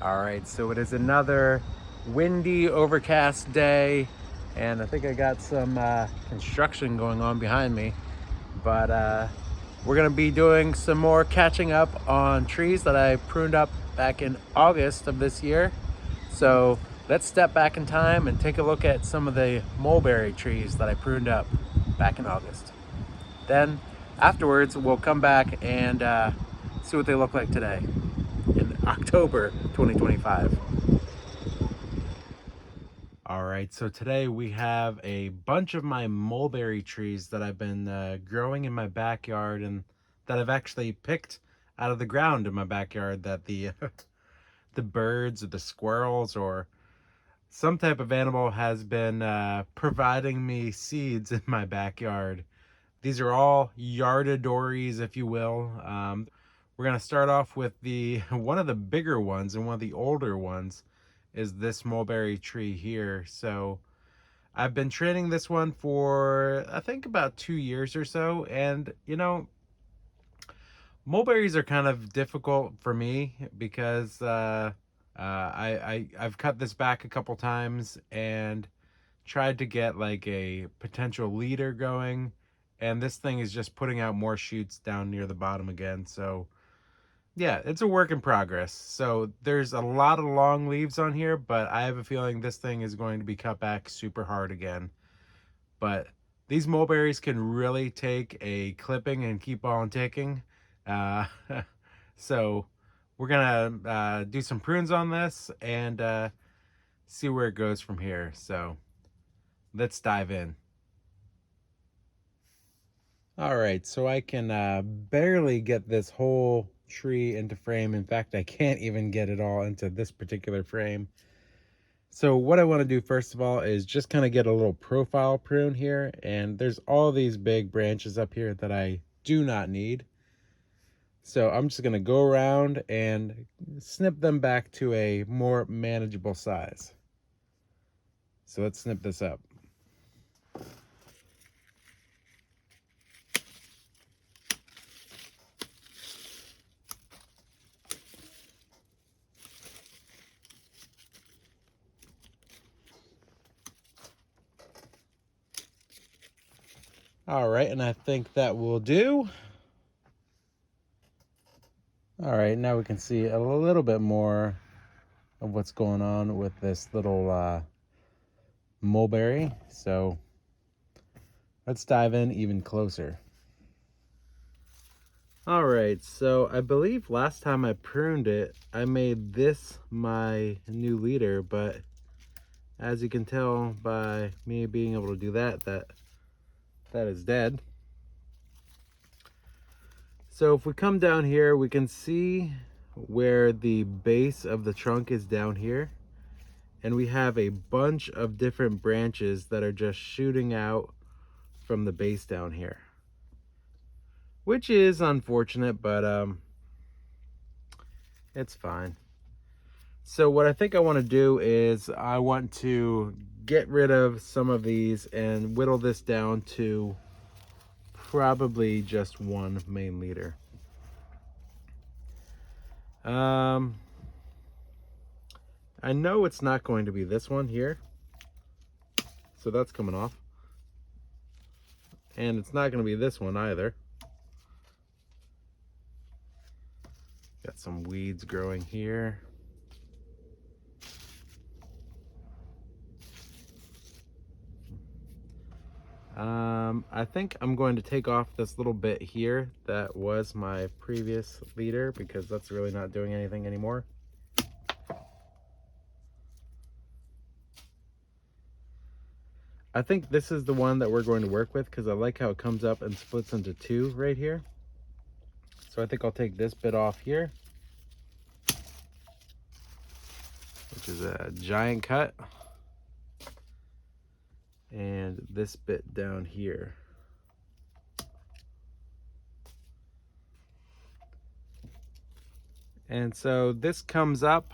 All right, so it is another windy, overcast day, and I think I got some construction going on behind me. But we're gonna be doing some more catching up on trees that I pruned up back in August of this year. So let's step back in time and take a look at some of the mulberry trees that I pruned up back in August. Then afterwards, we'll come back and see what they look like today in October 2025. All right, so today we have a bunch of my mulberry trees that I've been growing in my backyard and that I've actually picked out of the ground in my backyard that the the birds or the squirrels or some type of animal has been providing me seeds in my backyard. These are all yardadories, if you will. We're gonna start off with the one of the bigger ones and one of the older ones is this mulberry tree here. So I've been training this one for I think about 2 years or so, and mulberries are kind of difficult for me because I've cut this back a couple times and tried to get like a potential leader going, and this thing is just putting out more shoots down near the bottom again. So yeah, it's a work in progress. So there's a lot of long leaves on here, but I have a feeling this thing is going to be cut back super hard again. But these mulberries can really take a clipping and keep on ticking. Uh, so we're gonna do some prunes on this and see where it goes from here. So let's dive in. All right, so I can barely get this whole tree into frame. In fact, I can't even get it all into this particular frame. So what I want to do first of all is just kind of get a little profile prune here. And there's all these big branches up here that I do not need. So I'm just going to go around and snip them back to a more manageable size. So let's snip this up. All right, and I think that will do. All right, now we can see a little bit more of what's going on with this little mulberry. So let's dive in even closer. All right, so I believe last time I pruned it, I made this my new leader, but as you can tell by me being able to do that, that is dead. So if we come down here, we can see where the base of the trunk is down here. And we have a bunch of different branches that are just shooting out from the base down here. Which is unfortunate, but it's fine. So what I think I want to do is I want to get rid of some of these and whittle this down to probably just one main leader. I know it's not going to be this one here, so that's coming off, and it's not going to be this one either. Got some weeds growing here. I think I'm going to take off this little bit here that was my previous leader because that's really not doing anything anymore. I think this is the one that we're going to work with because I like how it comes up and splits into two right here. So I think I'll take this bit off here, which is a giant cut, and this bit down here. And so this comes up,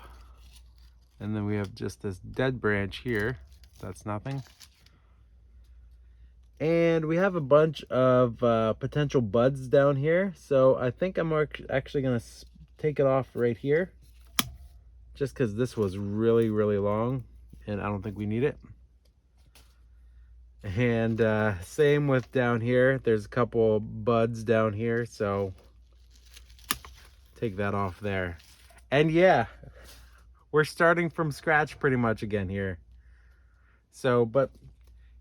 and then we have just this dead branch here. That's nothing. And we have a bunch of potential buds down here. So I think I'm actually going to take it off right here just because this was really, really long and I don't think we need it. And same with down here. There's a couple buds down here, so take that off there. And yeah, we're starting from scratch pretty much again here. So, but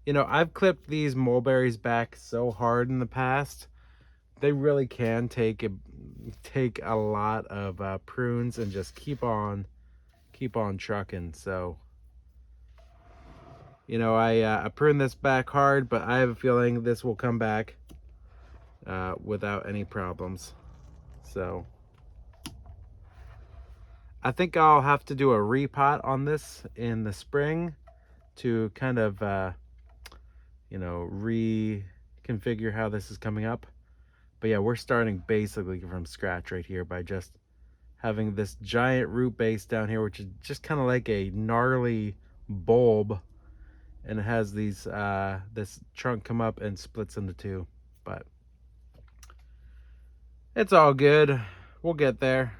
you know, I've clipped these mulberries back so hard in the past. They really can take a lot of prunes and just keep on trucking. So, you know, I pruned this back hard, but I have a feeling this will come back without any problems. So I think I'll have to do a repot on this in the spring to kind of you know, reconfigure how this is coming up. But yeah, we're starting basically from scratch right here by just having this giant root base down here, which is just kind of like a gnarly bulb, and it has these this trunk come up and splits into two. But it's all good, we'll get there.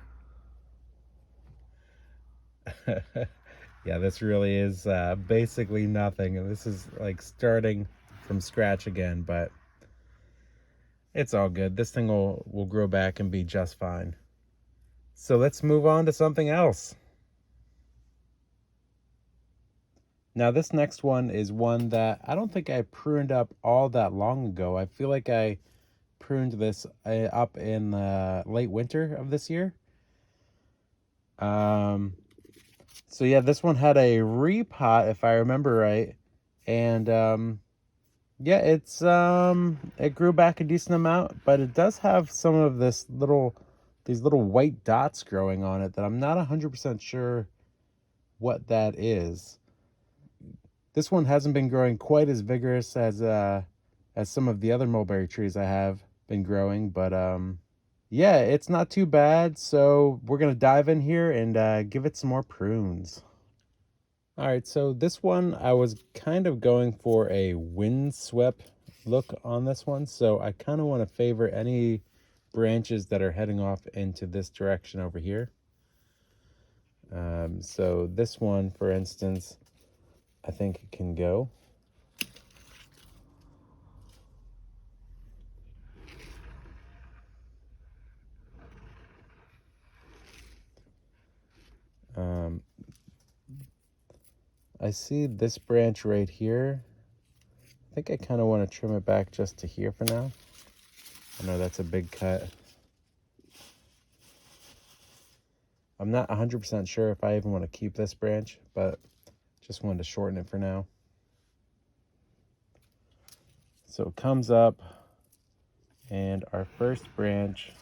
Yeah, this really is basically nothing, and this is like starting from scratch again, but it's all good. This thing will grow back and be just fine. So let's move on to something else. Now this next one is one that I don't think I pruned up all that long ago. I feel like I pruned this up in late winter of this year. So yeah, this one had a repot if I remember right, and yeah, it grew back a decent amount, but it does have some of these little white dots growing on it that I'm not 100% sure what that is. This one hasn't been growing quite as vigorous as some of the other mulberry trees I have been growing, but yeah, it's not too bad. So we're gonna dive in here and give it some more prunes. All right, so this one I was kind of going for a windswept look on this one, so I kind of want to favor any branches that are heading off into this direction over here. So this one, for instance, I think it can go. I see this branch right here. I think I kind of want to trim it back just to here for now. I know that's a big cut. I'm not 100% sure if I even want to keep this branch, but just wanted to shorten it for now. So it comes up, and our first branch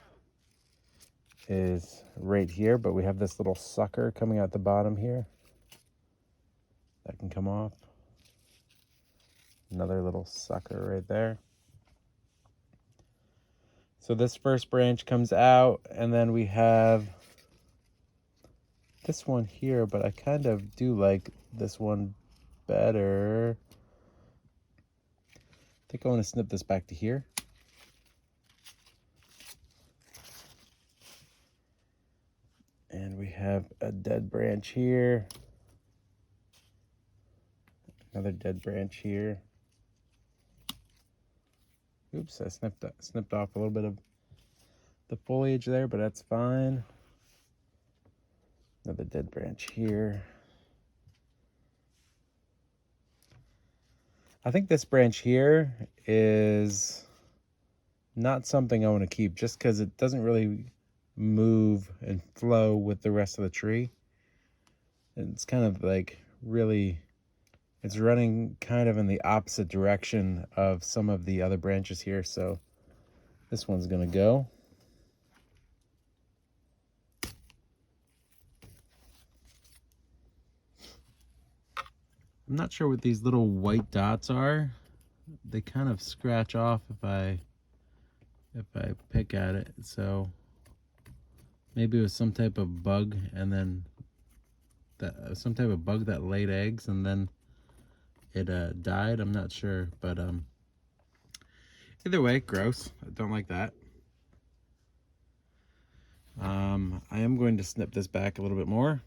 is right here, but we have this little sucker coming out the bottom here. That can come off. Another little sucker right there. So this first branch comes out, and then we have this one here, but I kind of do like this one better. I think I want to snip this back to here. And we have a dead branch here. Another dead branch here. Oops, I snipped off a little bit of the foliage there, but that's fine. Another dead branch here. I think this branch here is not something I want to keep just because it doesn't really move and flow with the rest of the tree. It's kind of like really, it's running kind of in the opposite direction of some of the other branches here. So this one's gonna go. I'm not sure what these little white dots are. They kind of scratch off if I pick at it. So maybe it was some type of bug, and then some type of bug that laid eggs and then it died. I'm not sure, but either way, gross. I don't like that. I am going to snip this back a little bit more.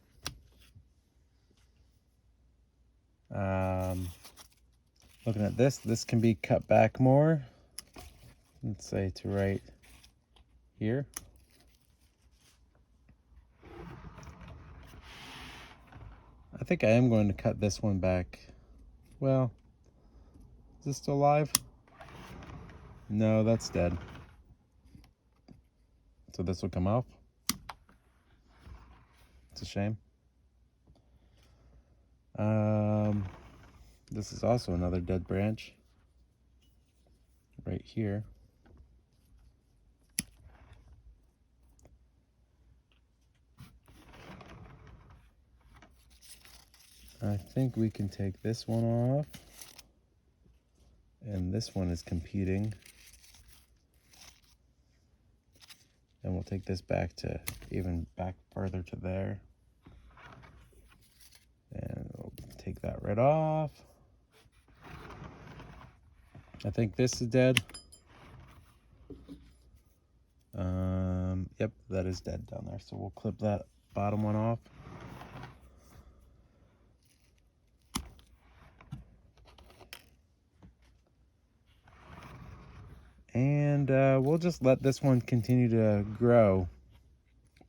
Looking at this can be cut back more. Let's say to right here. I think I am going to cut this one back. Well, is this still alive? No, that's dead. So this will come off. It's a shame. This is also another dead branch right here. I think we can take this one off, and this one is competing, and we'll take this back to even back further to there, and we'll take that right off. I think this is dead. Yep, that is dead down there, so we'll clip that bottom one off. And we'll just let this one continue to grow,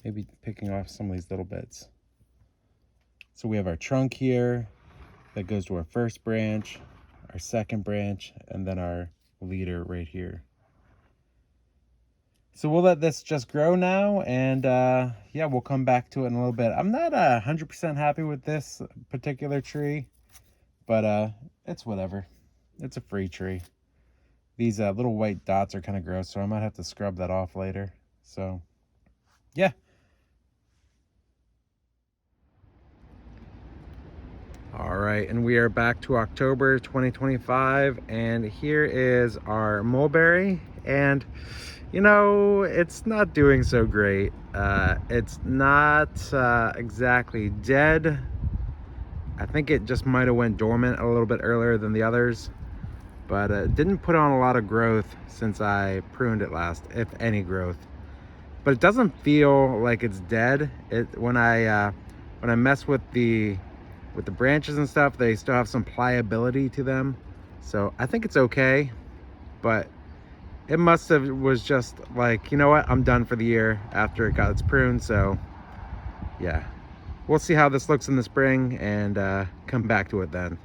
maybe picking off some of these little bits. So we have our trunk here that goes to our first branch, our second branch, and then our leader right here. So we'll let this just grow now, and yeah, we'll come back to it in a little bit. I'm not 100% happy with this particular tree, but it's whatever. It's a free tree. These little white dots are kind of gross, so I might have to scrub that off later. So, yeah. All right, and we are back to October 2025, and here is our mulberry. And, you know, it's not doing so great. It's not exactly dead. I think it just might have went dormant a little bit earlier than the others. But it didn't put on a lot of growth since I pruned it last, if any growth. But it doesn't feel like it's dead. When I mess with the branches and stuff, they still have some pliability to them. So I think it's okay. But it must have was just like, you know what, I'm done for the year after it got its prune. So yeah, we'll see how this looks in the spring and come back to it then.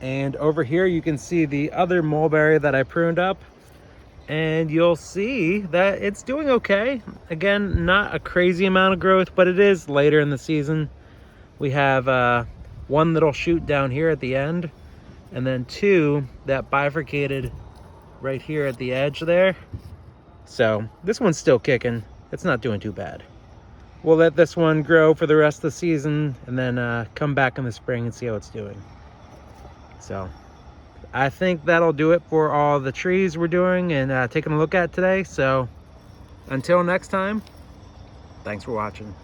And over here you can see the other mulberry that I pruned up, and you'll see that it's doing okay. Again, not a crazy amount of growth, but it is later in the season. We have one little shoot down here at the end, and then two that bifurcated right here at the edge there. So this one's still kicking. It's not doing too bad. We'll let this one grow for the rest of the season, and then come back in the spring and see how it's doing. So I think that'll do it for all the trees we're doing and taking a look at today. So until next time, thanks for watching.